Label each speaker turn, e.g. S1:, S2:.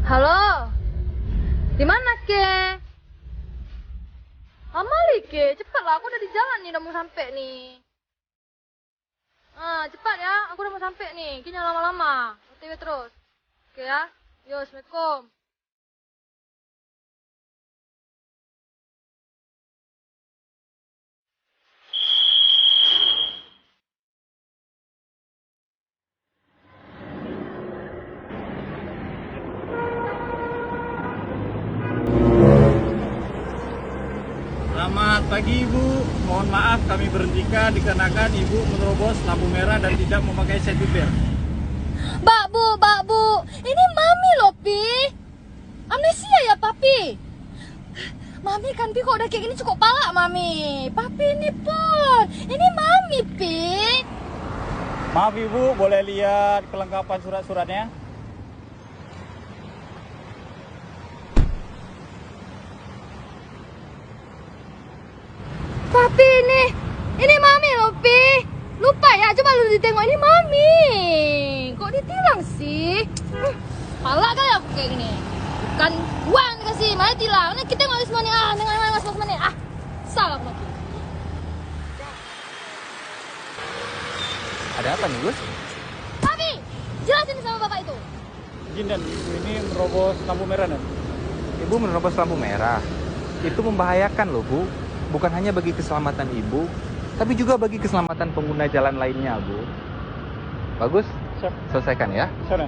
S1: Halo, di mana ke? Amali ke, cepat lah, aku udah di jalan nih, udah mau sampai nih. Cepat ya, aku udah mau sampai nih, kini lama-lama, OTW terus. Oke ya, yo, assalamualaikum.
S2: Selamat pagi Ibu, mohon maaf kami berhentikan dikarenakan Ibu menerobos lampu merah dan tidak memakai safety belt.
S1: Mbak Bu, ini Mami loh, Pi. Amnesia ya, Papi? Mami kan, Pi, kok udah kayak gini cukup palak, Mami. Papi ini pun, ini Mami, Pi.
S2: Maaf Ibu, boleh lihat kelengkapan surat-suratnya?
S1: Papi ini Mami loh, Pi. Lupa ya, coba lu ditengok, ini Mami. Kok ditilang sih? Palak kali aku kayak gini. Bukan uang dikasih, malah tilang. Nah, kita nggak semua nih, nengok semua nih. Salah aku.
S3: Ada apa nih, Gus?
S1: Papi, jelasin sama bapak itu.
S2: Izin dan Ibu ini menerobos lampu merah dan.
S3: Ibu menerobos lampu merah. Itu membahayakan loh, Bu. Bukan hanya bagi keselamatan Ibu, tapi juga bagi keselamatan pengguna jalan lainnya, Bu. Bagus?
S2: Siap.
S3: Selesaikan ya.
S2: Sana.